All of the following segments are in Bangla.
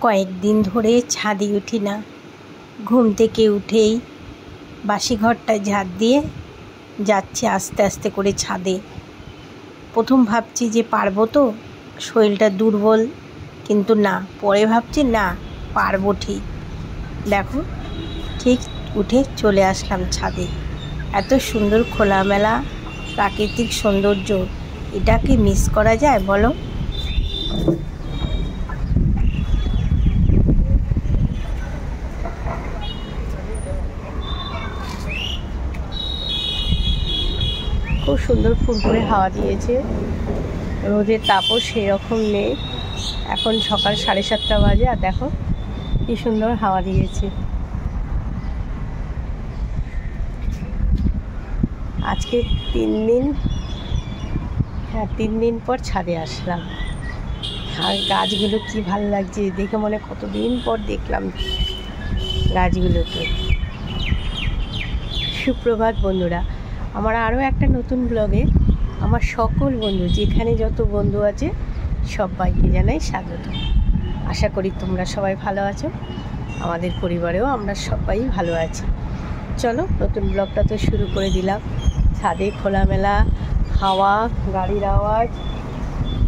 কয়েকদিন ধরে ছাদে উঠি না। ঘুম থেকে উঠেই বাসি ঘরটা ঝাড় দিয়ে যাচ্ছি আস্তে আস্তে করে ছাদে। প্রথম ভাবছি যে পারবো তো, শরীরটা দুর্বল, কিন্তু না, পরে ভাবছি না পারবো ঠিক। দেখো ঠিক উঠে চলে আসলাম ছাদে। এত সুন্দর খোলামেলা প্রাকৃতিক সৌন্দর্য, এটা কি মিস করা যায় বলো? খুব সুন্দর ফুরফুরে হাওয়া দিয়েছে, রোদের তাপও সেরকম নেই। এখন সকাল 7:30 বাজে, আর দেখো কি সুন্দর হাওয়া দিয়েছে। আজকে 3 দিন পর ছাদে আসলাম, আর গাছগুলো কি ভালো লাগছে দেখে, মনে কতদিন পর দেখলাম গাছগুলোকে। সুপ্রভাত বন্ধুরা, আমার আরও একটা নতুন ব্লগে আমার সকল বন্ধু, যেখানে যত বন্ধু আছে সবাইকে জানাই স্বাগত। আশা করি তোমরা সবাই ভালো আছো, আমাদের পরিবারেও আমরা সবাই ভালো আছি। চলো নতুন ব্লগটা তো শুরু করে দিলাম। ছাদে খোলামেলা হাওয়া, গাড়ির আওয়াজ,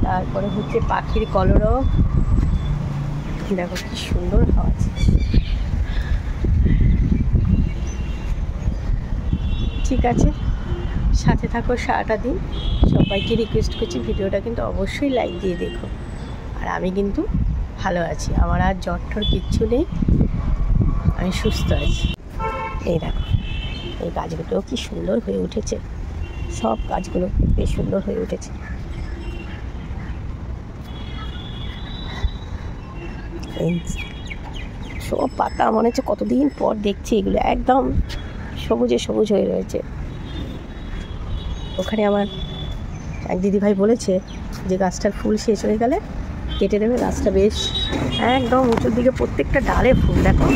তারপরে হচ্ছে পাখির কলরব। দেখো কি সুন্দর হাওয়া। ঠিক আছে, সাথে থাকো সারাটা দিন। সবাইকে রিকোয়েস্ট করছি ভিডিওটা কিন্তু অবশ্যই লাইক দিয়ে দেখো। আর আমি কিন্তু ভালো আছি, আমার আর জ্বর ঠর কিচ্ছু নেই, আমি সুস্থ আছি। এই দেখো এই গাছগুলোও কি সুন্দর হয়ে উঠেছে, সব গাছগুলো বেশ সুন্দর হয়ে উঠেছে। এই সব পাতা মনে হচ্ছে কতদিন পর দেখছি, এগুলো একদম সবুজে সবুজ হয়ে রয়েছে। ওখানে আমার এক দিদিভাই বলেছে যে গাছটার ফুল শেষ হয়ে গেলে কেটে দেবে, গাছটা বেশ একদম উঁচুর দিকে প্রত্যেকটা ডালে ফুল। দেখো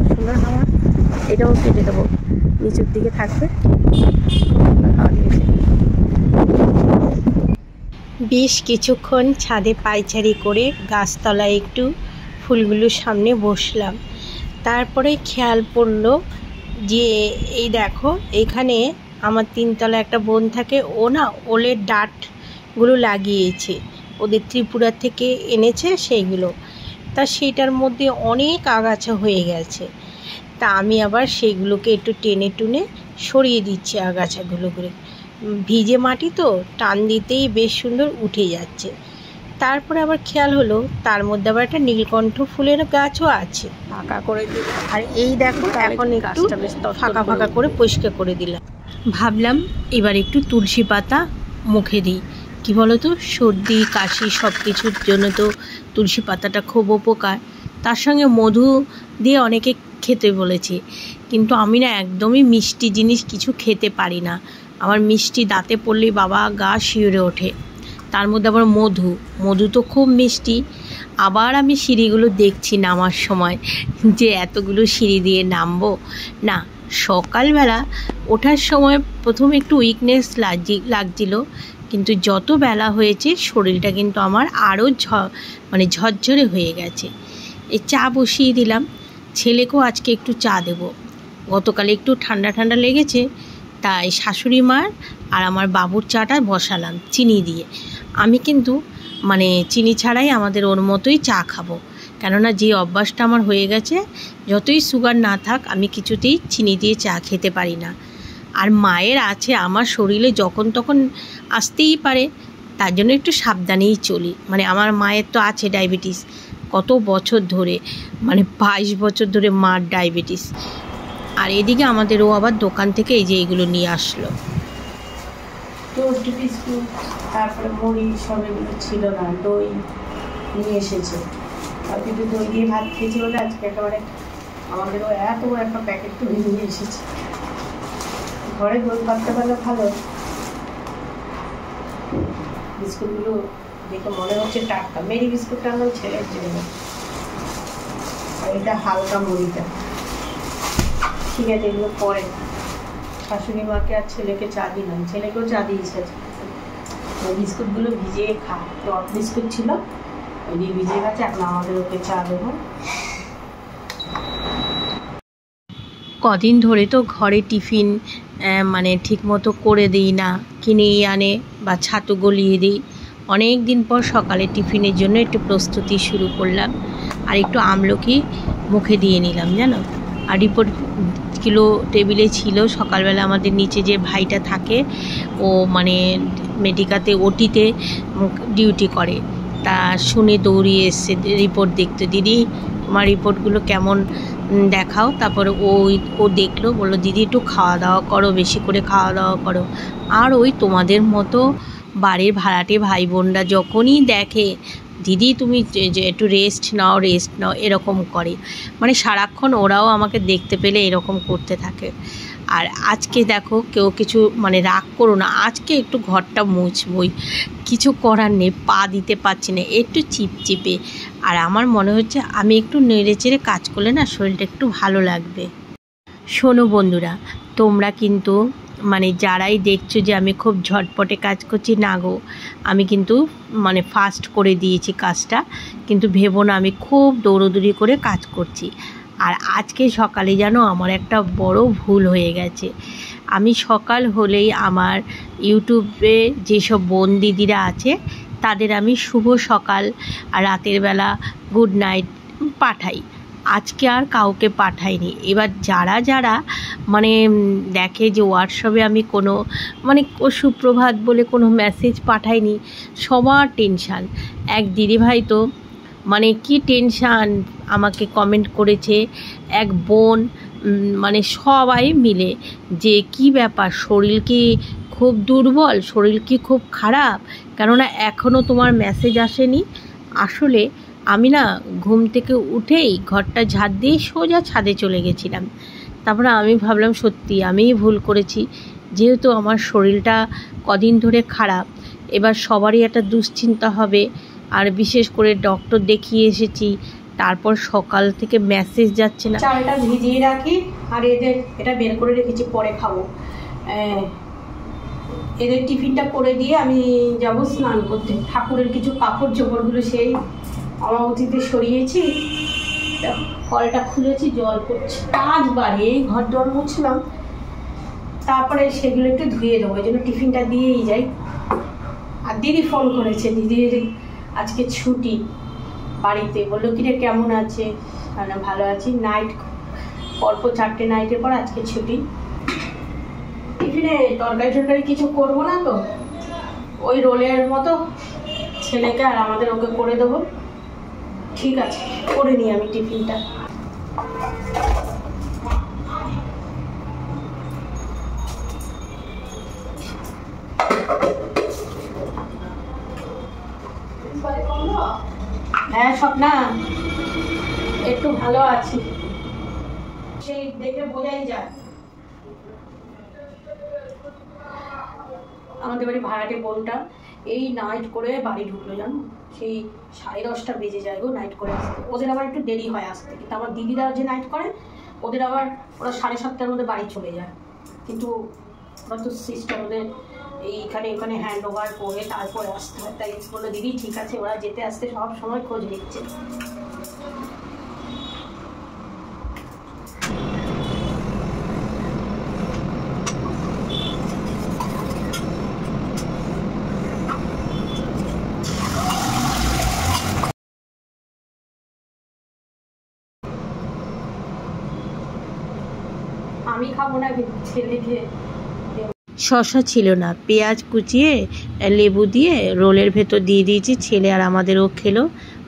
সুন্দর হাওয়া, এটাও কেটে দেবো, নিচুর দিকে থাকবে। বেশ কিছুক্ষণ ছাদে পায়চারি করে গাছতলায় একটু ফুলগুলোর সামনে বসলাম। তারপরে খেয়াল পড়লো যে এই দেখো এখানে আমার 3 তলা একটা বোন থাকে, ও না ওলের ডাঁটগুলো লাগিয়েছে, ওদের ত্রিপুরা থেকে এনেছে সেইগুলো। তা সেইটার মধ্যে অনেক আগাছা হয়ে গেছে, তা আমি আবার সেইগুলোকে একটু টেনে টুনে সরিয়ে দিচ্ছি আগাছাগুলো করে। ভিজে মাটি তো, টান দিতেই বেশ সুন্দর উঠে যাচ্ছে। তারপরে আবার খেয়াল হলো তার মধ্যে আবার একটা নীলকণ্ঠ ফুলের গাছও আছে, ফাঁকা করে দিলাম। আর এই দেখো এখন একটু ফাঁকা ফাঁকা করে পরিষ্কার করে দিলাম। ভাবলাম এবার একটু তুলসী পাতা মুখে দিই। কি বলো তো, সর্দি কাশি সব কিছুর জন্য তো তুলসী পাতাটা খুব উপকার। তার সঙ্গে মধু দিয়ে অনেকে খেতে বলেছে, কিন্তু আমি না একদমই মিষ্টি জিনিস কিছু খেতে পারি না। আমার মিষ্টি দাঁতে পড়লেই বাবা গা শিউরে ওঠে। তার মধ্যে আবার মধু তো খুব মিষ্টি। আবার আমি সিঁড়িগুলো দেখছি নামার সময় যে এতগুলো সিঁড়ি দিয়ে নামবো না। সকালবেলা ওঠার সময় প্রথমে একটু উইকনেস লাগছিল, কিন্তু যত বেলা হয়েছে শরীরটা কিন্তু আমার আরও ঝরঝরে হয়ে গেছে। এই চা বসিয়ে দিলাম, ছেলেকেও আজকে একটু চা দেব। গতকালে একটু ঠান্ডা ঠান্ডা লেগেছে, তাই শাশুড়ি মার আর আমার বাবুর চাটা বসালাম চিনি দিয়ে। আমি কিন্তু চিনি ছাড়াই আমাদের ওর মতোই চা খাবো, কেননা যে অভ্যাসটা আমার হয়ে গেছে, যতই সুগার না থাক আমি কিছুতেই চিনি দিয়ে চা খেতে পারি না। আর মায়ের আছে, আমার শরীরে যখন তখন আসতেই পারে, তার জন্য একটু সাবধানেই চলি। আমার মায়ের তো আছে ডায়াবেটিস, কত বছর ধরে, 22 বছর ধরে মার ডায়াবেটিস। আর এদিকে আমাদের ও আবার দোকান থেকে এই যে এগুলো নিয়ে আসলো, টোস্ট বিস্কুট, তারপরে মুড়ি, সব এগুলো ছিল না, দই নিয়ে এসেছে। আর কিন্তু দই দিয়ে ভাত খেয়েছি বলে আজকে একেবারে আমাদেরও এত বড় একটা প্যাকেট তো নিয়ে এসেছে। ঘরে দই পাততে পারলে ভালো। বিস্কুটগুলো দেখে মনে হচ্ছে টাটকা। মেরি বিস্কুটটা আনলাম ছেলের জন্য, আর এটা হালকা মুড়িটা। ঠিক আছে, এগুলো পরে শাশুড়ি মাকে আর ছেলেকে চা দিলাম, ছেলেকেও চা দিয়েছে। ওই বিস্কুটগুলো ভিজিয়ে খা, টক বিস্কুট ছিল ওইদিকে ভিজে গেছে, এখন আমাদের ওকে চা দেবো। কদিন ধরে তো ঘরে টিফিন মানে ঠিকমতো করে দিই না, কিনেই আনে বা ছাতু গলিয়ে দিই। অনেক দিন পর সকালে টিফিনের জন্য একটু প্রস্তুতি শুরু করলাম, আর একটু আমলকি মুখে দিয়ে নিলাম জানো। আর রিপোর্ট কিলো টেবিলে ছিল। সকালবেলা আমাদের নিচে যে ভাইটা থাকে, ও মানে মেডিকাতে ওটিতে ডিউটি করে, তা শুনে দৌড়িয়ে এসছে রিপোর্ট দেখতে। দিদি তোমার রিপোর্টগুলো কেমন দেখাও। তারপরে ও দেখলো, বললো দিদি একটু খাওয়া দাওয়া করো, বেশি করে খাওয়া দাওয়া করো। আর ওই তোমাদের মতো বাড়ির ভাড়াটে ভাই বোনরা যখনই দেখে দিদি তুমি যে একটু রেস্ট নাও এরকম করে, মানে সারাক্ষণ ওরাও আমাকে দেখতে পেলে এরকম করতে থাকে। আর আজকে দেখো কেউ কিছু মানে রাগ করো না, আজকে একটু ঘরটা মুছবই, কিছু করার নেই, পা দিতে পারছি না, একটু চিপচিপে। আর আমার মনে হচ্ছে আমি একটু নেড়ে চেড়ে কাজ করলে না শরীরটা একটু ভালো লাগবে। শোনো বন্ধুরা, তোমরা কিন্তু মানে যারাই দেখছো যে আমি খুব ঝটপটে কাজ করছি, না গো, আমি কিন্তু মানে ফাস্ট করে দিয়েছি কাজটা, কিন্তু ভেবো না আমি খুব দৌড়োদৌড়ি করে কাজ করছি। আর আজকে সকালে জানো আমার একটা বড় ভুল হয়ে গেছে। আমি সকাল হলেই আমার ইউটিউবে যেসব বোন দিদিরা আছে তাদের আমি শুভ সকাল আর রাতের বেলা গুড নাইট পাঠাই। আজকে আর কাউকে পাঠাইনি। এবার যারা যারা মানে দেখে যে হোয়াটসঅ্যাপে আমি কোনো মানে সুপ্রভাত বলে কোনো মেসেজ পাঠাইনি, সবার টেনশান। এক দিদিভাই তো মানে কি টেনশান আমাকে কমেন্ট করেছে, এক বোন, মানে সবাই মিলে যে কি ব্যাপার, শরীর কি খুব দুর্বল, শরীর কি খুব খারাপ, কেননা এখনও তোমার মেসেজ আসেনি। আসলে আমি না ঘুম থেকে উঠেই ঘরটা ঝাড় দিয়ে সোজা ছাদে চলে গেছিলাম। তারপরে আমি ভাবলাম সত্যি আমিই ভুল করেছি, যেহেতু আমার শরীরটা কদিন ধরে খারাপ, এবার সবারই একটা দুশ্চিন্তা হবে। আর বিশেষ করে ডক্টর দেখিয়ে এসেছি, তারপর সকাল থেকে মেসেজ যাচ্ছে না। চালটা ভিজিয়ে রাখি, আর এটা বের করে রেখেছি, পরে খাবো। এদের টিফিনটা করে দিয়ে আমি যাব স্নান করতে। ঠাকুরের কিছু কাপড় চোপড়গুলো সেই অমাবতীতে সরিয়েছি, কলটা খুলেছি, জল পড়ছে। কাজ বাড়ি, এই ঘর দর মুছলাম, তারপরে সেগুলো একটু ধুয়ে দেবো, এই জন্য টিফিনটা দিয়েই যাই। আর দিদি ফোন করেছে, দিদির আজকে ছুটি বাড়িতে, বললো কিরে কেমন আছে, ভালো আছি, নাইট অল্প 4টে নাইটের পর আজকে ছুটি। টিফিনে তরকারি কিছু করবো না তো, ওই রোলের মতো ছেলেকে আর আমাদের ওকে করে দেবো। ঠিক আছে, করে নিই আমি টিফিনটা। হ্যাঁ স্বপ্না, একটু ভালো আছি, সেই দেখে বোঝাই যায়। আমাদের বাড়ি ভাড়াটে বোনটা এই নাইট করে বাড়ি ঢুকলো জানো, সেই 10:30 বেজে যায় গো নাইট করে আসতে। ওদের আবার একটু দেরি হয় আসতে, কিন্তু আমার দিদিরা যে নাইট করে ওদের আবার ওরা 7:30টার মধ্যে বাড়ি চলে যায়। কিন্তু ওরা তো সিস্টেম, ওদের এইখানে ওখানে হ্যান্ড ওভার করে তারপরে আসতে হয়। তাই বললো দিদি ঠিক আছে, ওরা যেতে আসতে সব সময় খোঁজ নিচ্ছে। আমি খাবো না, কিন্তু ছেলেকে। শসা ছিল না, পেঁয়াজ কুচিয়ে লেবু দিয়ে রোলের ভেতর দিয়ে দিয়েছি, ছেলে আর আমাদেরও খেলো।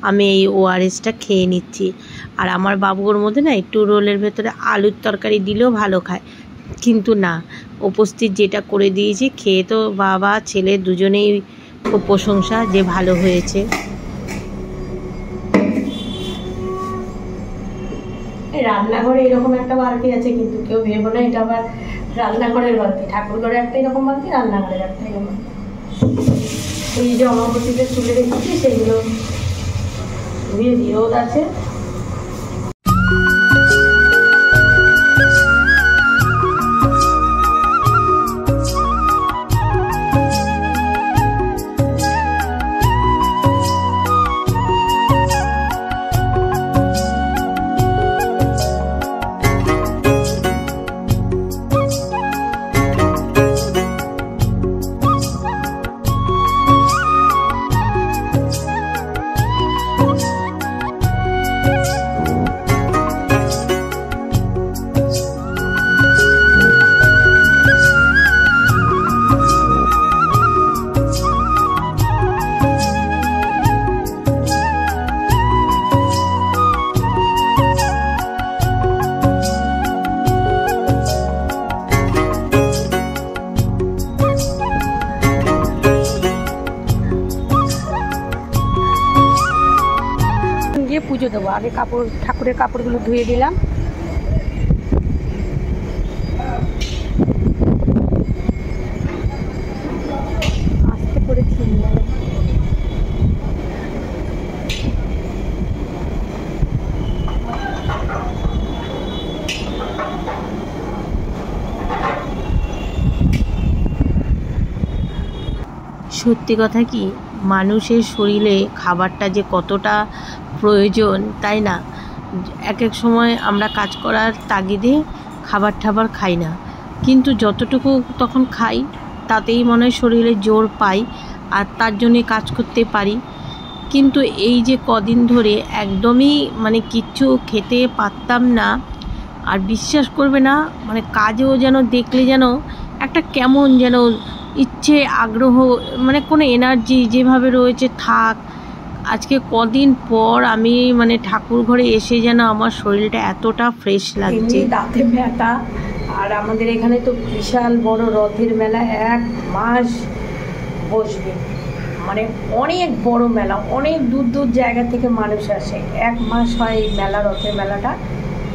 আমি এই ওআরএসটা খেয়ে নিচ্ছি। আর আমার বাবুর মধ্যে না একটু রোলের ভেতরে আলুর তরকারি দিলেও ভালো খায়, কিন্তু না, উপস্থিত যেটা করে দিয়েছি খেয়ে তো বাবা ছেলে দুজনেই খুব প্রশংসা যে ভালো হয়েছে। রান্নাঘরে এরকম একটা বালতি আছে, কিন্তু কেউ ভেবো না এটা আবার রান্নাঘরের বালতি। ঠাকুর ঘরে একটা এরকম বালতি, রান্নাঘরের একটা এরকম। এই যে অমাবতীতে তুলে রেখেছি সেগুলো ধুয়ে দিয়ে রোদ আছে। গিয়ে পুজো দেবো। আগে ঠাকুরের কাপড়গুলো ধুয়ে দিলাম। আস্তে করে ছিঁড়ে সত্যি কথা কি, মানুষের শরীরে খাবারটা যে কতটা প্রয়োজন তাই না। এক এক সময় আমরা কাজ করার তাগিদে খাবার খাই না, কিন্তু যতটুকু তখন খাই তাতেই মনে হয় শরীরে জোর পাই আর তার জন্যে কাজ করতে পারি। কিন্তু এই যে কদিন ধরে একদমই মানে কিচ্ছু খেতে পারতাম না, আর বিশ্বাস করবে না, মানে কাজেও যেন দেখলে যেন একটা কেমন যেন ইচ্ছে আগ্রহ, মানে কোনো এনার্জি যেভাবে রয়েছে থাক। আজকে কদিন পর আমি মানে ঠাকুর ঘরে এসে যেন আমার শরীরটা এতটা ফ্রেশ লাগছে। দাঁতে ব্যথা, আর আমাদের এখানে তো বিশাল বড় রথের মেলা 1 মাস বসবে, মানে অনেক বড় মেলা, অনেক দূর দূর জায়গা থেকে মানুষ আসে। 1 মাস হয় এই মেলা, রথের মেলাটা।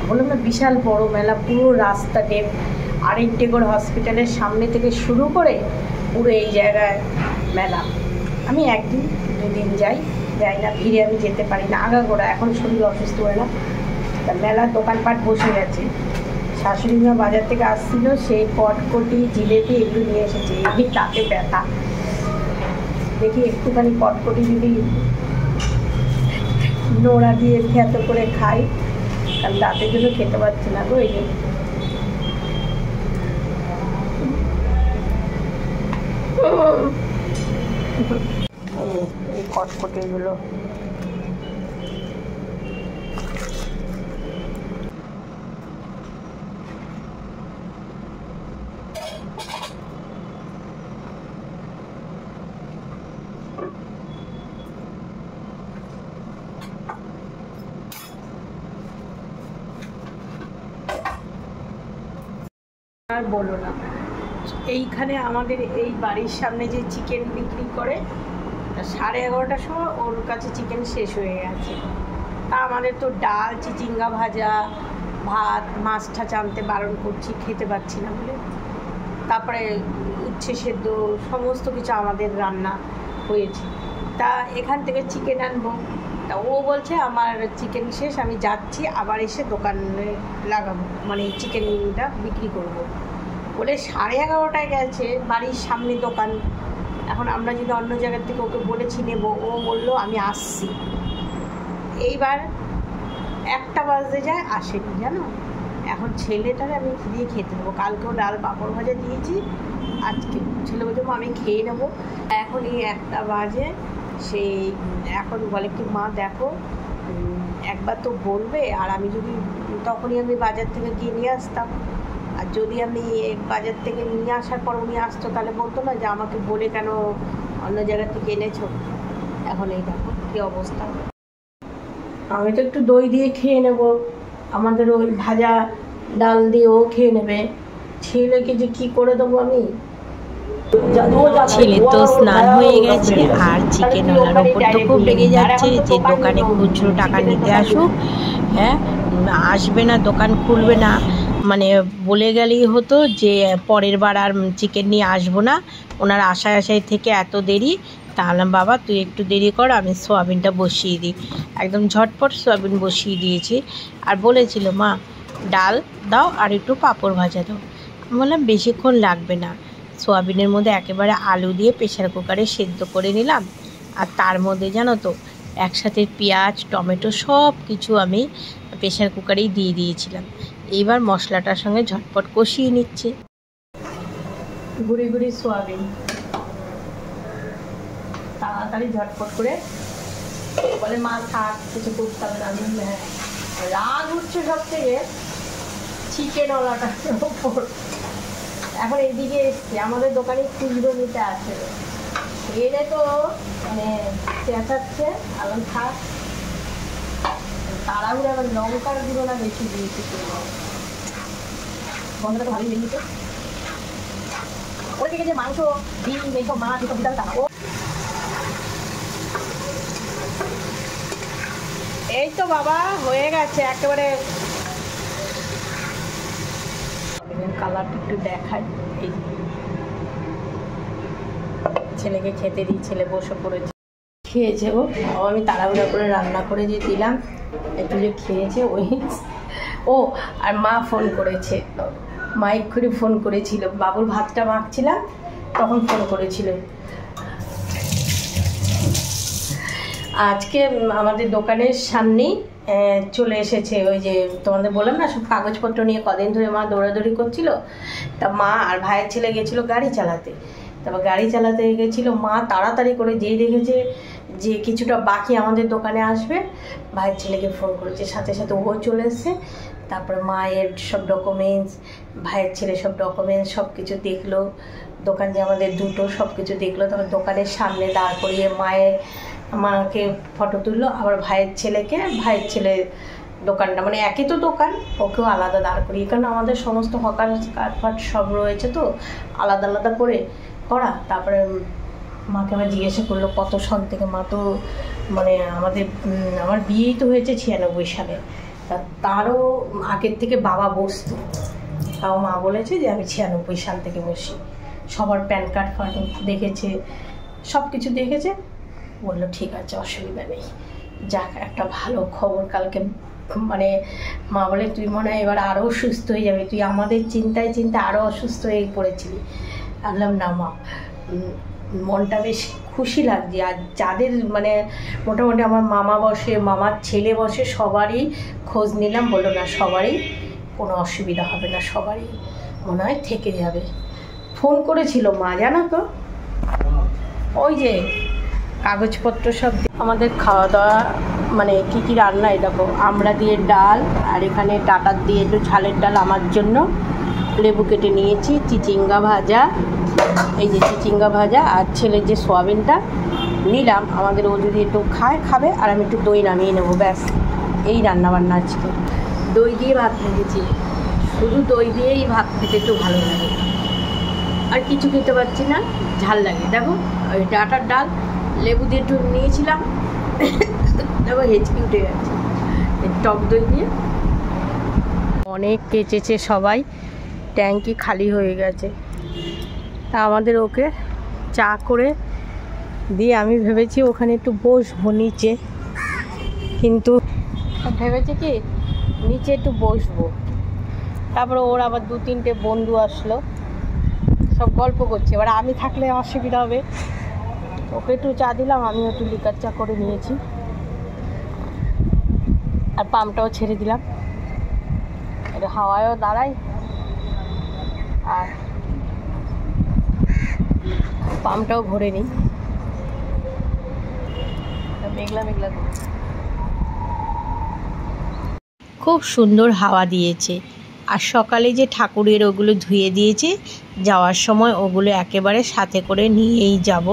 বললাম না বিশাল বড় মেলা, পুরো রাস্তাতে আরেকটেগর হসপিটালের সামনে থেকে শুরু করে পুরো এই জায়গায় মেলা। আমি 1-2 দিন যাই না, ভিড়ে আমি যেতে পারি না, আগাগোড়া এখন শরীর অসুস্থ হয়ে না। তা মেলার দোকানপাট বসে গেছে। শাশুড়ি মা বাজার থেকে আসছিল, সেই কটকটি জিলেপি এগুলো নিয়ে এসেছে। এমনি দাঁতে ব্যথা, দেখি একটুখানি কটকটি যদি নোড়া দিয়ে খেতে করে খাই, কারণ দাঁতের জন্য খেতে পারছি না গো। এই কটকটিগুলো আর বলো না। এইখানে আমাদের এই বাড়ির সামনে যে চিকেন বিক্রি করে, 11:30টার সময় ওর কাছে চিকেন শেষ হয়ে গেছে। তা আমাদের তো ডাল, চিচিঙ্গা ভাজা, ভাত, মাছ ঠাচ আনতে বারণ করছি, খেতে পাচ্ছি না বলে। তারপরে উচ্ছে সেদ্ধ সমস্ত কিছু আমাদের রান্না হয়েছে। তা এখান থেকে চিকেন আনবো, তা ও বলছে আমার চিকেন শেষ, আমি যাচ্ছি, আবার এসে দোকানে লাগাবো, মানে চিকেনটা বিক্রি করব বলে 11:30টায় গেছে। বাড়ির সামনে দোকান। এখন আমরা যদি অন্য জায়গার থেকে ওকে বলেছি নেবো, ও বললো আমি আসছি। এইবার 1টা বাজতে যায়, আসেনি জানো। এখন ছেলেটারে আমি দিয়ে খেতে দেবো। কালকেও ডাল পাঁপড় ভাজা দিয়েছি, আজকে ছেলে বলছে আমি খেয়ে নেবো। এখন এই 1টা বাজে, সেই এখন বলে কি মা দেখো একবার তো বলবে, আর আমি যদি তখনই আমি বাজার থেকে গিয়ে নিয়ে আসতাম, আর যদি আমি বাজার থেকে নিয়ে আসার পর উনি আসতো তাহলে বলতো না যে আমাকে বলে কেন অন্য জায়গা থেকে এনেছো। এখন এই দেখো কী অবস্থা। আমি তো একটু দই দিয়ে খেয়ে নেব, আমাদের ওই ভাজা ডাল দিয়েও খেয়ে নেবে। ছেলেকে যে কি করে দেবো আমি। ছেলে তো স্নান হয়ে গেছে, আর চিকেনওয়ালার ওপর তো খুব রেগে যাচ্ছে যে দোকানে খুচরো টাকা নিতে আসুক, হ্যাঁ আসবে না, দোকান খুলবে না। মানে বলে গেলেই হতো যে পরের বার আর চিকেন নিয়ে আসবো না। ওনার আশায় থেকে এত দেরি। তাহলে বাবা তুই একটু দেরি কর, আমি সোয়াবিনটা বসিয়ে দিই। একদম ঝটপট সোয়াবিন বসিয়ে দিয়েছি। আর বলেছিল মা ডাল দাও আর একটু পাঁপড় ভাজা দাও। আমি বললাম বেশিক্ষণ লাগবে না। সোয়াবিনের মধ্যে একেবারে আলু দিয়ে প্রেশার কুকারে সেদ্ধ করে নিলাম, আর তার মধ্যে জানো তো একসাথে পেঁয়াজ টমেটো সব কিছু আমি প্রেশার কুকারেই দিয়ে দিয়েছিলাম। এইবার মশলাটার সঙ্গে ঝটপট কষিয়ে নিচ্ছে। ঘুরি সোয়াবিন তাড়াতাড়ি ঝটপট করে বলে মা থাক কিছু করতে হবে না। আমি রাগ উঠছে সব থেকে চিকেনওয়ালাটার ওপর। এখন এইদিকে এসছি, আমাদের দোকানে খুচরো নিতে আসে, এলে তো মানে চেঁচাচ্ছে। এখন থাক তাড়াহুড়ো, আবার লঙ্কার গুঁড়ো না বেশি দিয়েছি, গন্ধটা তো ভালোই বেরিয়েছে। ওই থেকে যে মাংস ডিম এইসব মাছ এসব দিতে হবে। এই তো বাবা হয়ে গেছে একেবারে। কালারটা একটু দেখাই। এই ছেলেকে খেতে দিই, ছেলে বসে পড়েছে, খেয়েছে। আমি তাড়াহুড়া করে রান্না করে যে দিলাম, একটু যে খেয়েছে ওই। ও আর মা ফোন করেছে, মা এক্ষুনি ফোন করেছিল, বাবুর ভাতটা মাখছিলাম তখন ফোন করেছিল। আজকে আমাদের দোকানের সামনেই চলে এসেছে, ওই যে তোমাদের বললাম না সব কাগজপত্র নিয়ে কদিন ধরে মা দৌড়াদৌড়ি করছিল, তা মা আর ভাইয়ের ছেলে গেছিলো গাড়ি চালাতে। তারপর গাড়ি চালাতে গেছিলো, মা তাড়াতাড়ি করে যেই দেখেছে যে কিছুটা বাকি আমাদের দোকানে আসবে, ভাইয়ের ছেলেকে ফোন করেছে, সাথে সাথে ও চলে এসছে। তারপরে মায়ের সব ডকুমেন্টস, ভাইয়ের ছেলে সব ডকুমেন্টস সব কিছু দেখলো, দোকান যে আমাদের দুটো সব কিছু দেখলো। তারপর দোকানের সামনে দাঁড় করিয়ে মাকে ফটো তুললো, আবার ভাইয়ের ভাইয়ের ছেলে দোকানটা মানে একই তো দোকান, ওকেও আলাদা দাঁড় করিয়ে, কারণ আমাদের সমস্ত হকার কাটফাট সব রয়েছে তো আলাদা আলাদা করে করা। তারপরে মাকে আবার জিজ্ঞাসা করলো কত সন থেকে। মা তো মানে আমার বিয়েই তো হয়েছে 96 সালে, তারও আগের থেকে বাবা বসতো, তাও মা বলেছে যে আমি 96 সাল থেকে বসি। সবার প্যান কার্ড ফার্ড দেখেছে, সব কিছু দেখেছে, বললো ঠিক আছে অসুবিধা নেই, যাক একটা ভালো খবর। কালকে মানে মা বলে তুই মনে হয় এবার আরও সুস্থ হয়ে যাবে, তুই আমাদের চিন্তায় আরও অসুস্থ হয়ে পড়েছিলি। বললাম না মা, মনটা বেশ খুশি লাগছে। আর যাদের মানে মোটামুটি আমার মামা বসে, মামার ছেলে বসে, সবারই খোঁজ নিলাম, বললো না সবারই কোনো অসুবিধা হবে না, সবারই মনে হয় থেকে যাবে। ফোন করেছিল মা জানো তো, ওই যে কাগজপত্র সব। আমাদের খাওয়া দাওয়া মানে কী কী রান্না, এই দেখো আমড়া দিয়ে ডাল, আর এখানে ডাটার দিয়ে একটু ঝালের ডাল আমার জন্য, লেবু কেটে নিয়েছি, চিচিঙ্গা ভাজা, এই যে চিচিঙ্গা ভাজা, আর ছেলের যে সোয়াবিনটা নিলাম, আমাদের ও যদি একটু খাবে, আর আমি একটু দই নামিয়ে নেবো, ব্যাস এই রান্নাবান্না আজকে। দই দিয়ে ভাত ভেজেছি, শুধু দই দিয়েই ভাত খেতে একটু ভালো লাগে, আর কিছু খেতে পারছি না, ঝাল লাগে। দেখো ওই ডাটার ডাল লেবু দিয়ে একটু নিয়েছিলাম, দেখো হেঁচকি উঠে গেছে, টক দই দিয়ে। অনেক কেচেছে সবাই, ট্যাঙ্কি খালি হয়ে গেছে, তা আমাদের ওকে চা করে দিয়ে আমি ভেবেছি ওখানে একটু বসবো নিচে, কিন্তু ভেবেছি কি নিচে একটু বসবো। তারপরে ওর আবার 2-3টে বন্ধু আসলো, সব গল্প করছে, এবার আমি থাকলে অসুবিধা হবে। ওকে একটু চা দিলাম, আমিও একটু লিকার চা করে নিয়েছি, আর পাম্পটাও ছেড়ে দিলাম, এটা হাওয়ায়ও দাঁড়াই, আর পাম্পটাও ভরে নিই। মেঘলা মেঘলা খুব সুন্দর হাওয়া দিয়েছে। আর সকালে যে ঠাকুরের ওগুলো ধুয়ে দিয়েছে, যাওয়ার সময় ওগুলো একেবারে সাথে করে নিয়েই যাব,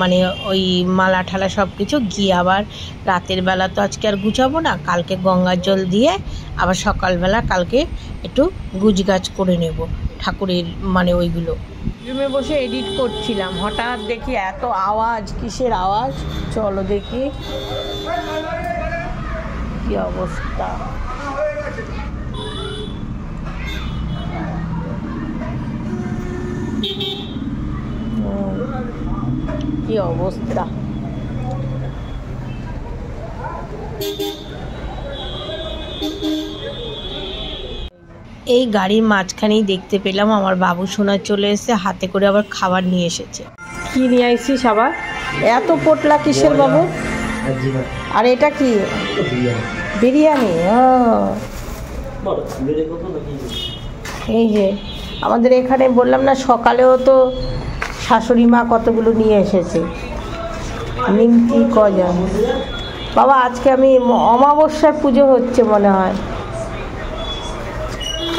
মানে ওই মালা ঠালা সব কিছু গিয়ে আবার রাতের বেলা তো আজকে আর গুছাবো না, কালকে গঙ্গার জল দিয়ে আবার সকালবেলা কালকে একটু গুছগাছ করে নেব ঠাকুরের মানে ওইগুলো। রুমে বসে এডিট করছিলাম, হঠাৎ দেখি এত আওয়াজ, কিসের আওয়াজ, চলো দেখি কি অবস্থা। কি অবস্থা, এই গাড়ির মাঝখানেই দেখতে পেলাম আমার বাবু সোনা চলে এসেছে, হাতে করে আবার খাবার নিয়ে এসেছে। কি নিয়ে আসছিস আবার, এত পোটলা কিসের বাবু? আর এটা কি বিরিয়ানি? এই যে আমাদের এখানে বললাম না সকালেও তো শাশুড়ি মা কতগুলো নিয়ে এসেছে, নিমকি গজা। বাবা আজকে আমি অমাবস্যার পুজো হচ্ছে মনে হয়,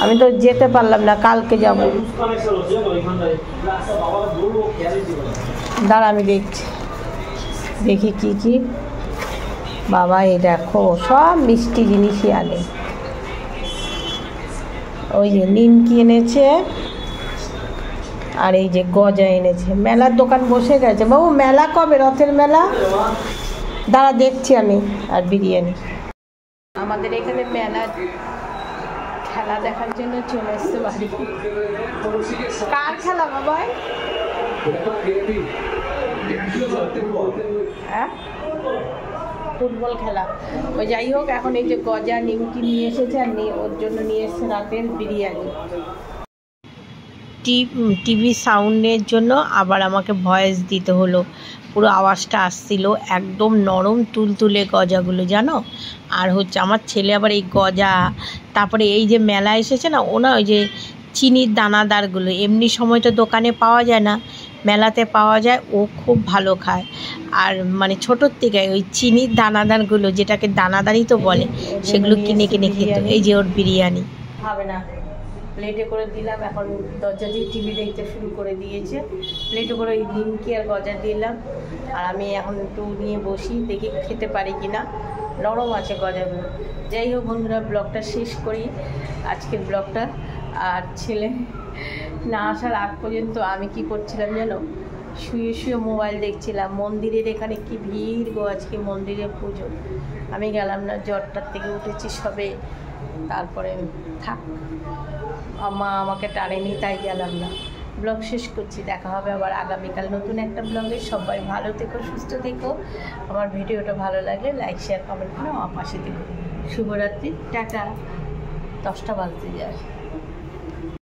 আমি তো যেতে পারলাম না, কালকে যাব। দাঁড়া আমি দেখি কি কি। বাবা এই দেখো সব মিষ্টি জিনিসই আনে, ওই যে নিমকি এনেছে, আর এই যে গজা এনেছে। মেলার দোকান বসে গেছে। বাবু মেলা কবে, রথের মেলা? দাঁড়া দেখছি আমি। আর বিরিয়ানি আমাদের এখানে মেলা খেলা দেখার জন্য চলে এসছে বাড়ি। কার খেলা বাবাই? হ্যাঁ ফুটবল খেলা। ওই যাই হোক, এখন এই যে গজা নিমকি নিয়ে এসেছে আর ওর জন্য নিয়ে এসছে রাতের বিরিয়ানি। টিভি সাউন্ডের জন্য আবার আমাকে ভয়েস দিতে হলো, পুরো আওয়াজটা আসছিল। একদম নরম তুলতুলে গজাগুলো জানো। আর হচ্ছে আমার ছেলে আবার এই গজা, তারপরে এই যে মেলা এসেছে না, ও না ওই যে চিনির দানাদারগুলো এমনি সময় তো দোকানে পাওয়া যায় না, মেলাতে পাওয়া যায়, ও খুব ভালো খায়। আর মানে ছোটোর থেকে ওই চিনির দানাদারগুলো, যেটাকে দানাদারই তো বলে, সেগুলো কিনে কিনে খেত। এই যে ওর বিরিয়ানি হবে না, প্লেটে করে দিলাম। এখন দরজা দিয়ে টিভি দেখতে শুরু করে দিয়েছে। প্লেটে করে ওই নিমকি আর গজা দিলাম। আর আমি এখন একটু নিয়ে বসি, দেখি খেতে পারি কি না। নরম আছে গজাগুলো। যাই হোক বন্ধুরা, ব্লগটা শেষ করি আজকের ব্লগটা। আর ছেলে না আসার আগ পর্যন্ত আমি কি করছিলাম জানো, শুয়ে শুয়ে মোবাইল দেখছিলাম। মন্দিরের এখানে কি ভিড় গো, আজকে মন্দিরে পুজো। আমি গেলাম না, জ্বরটার থেকে উঠেছি সবে। তারপরে থাক, মা আমাকে টানেনি তাই গেলাম না। ব্লগ শেষ করছি, দেখা হবে আবার আগামীকাল নতুন একটা ব্লগে। সবাই ভালো থেকো, সুস্থ থেকো। আমার ভিডিওটা ভালো লাগলে লাইক শেয়ার কমেন্ট করে আমার পাশে থেকো। শুভরাত্রি, টাটা। 10টা বাজতে যায়।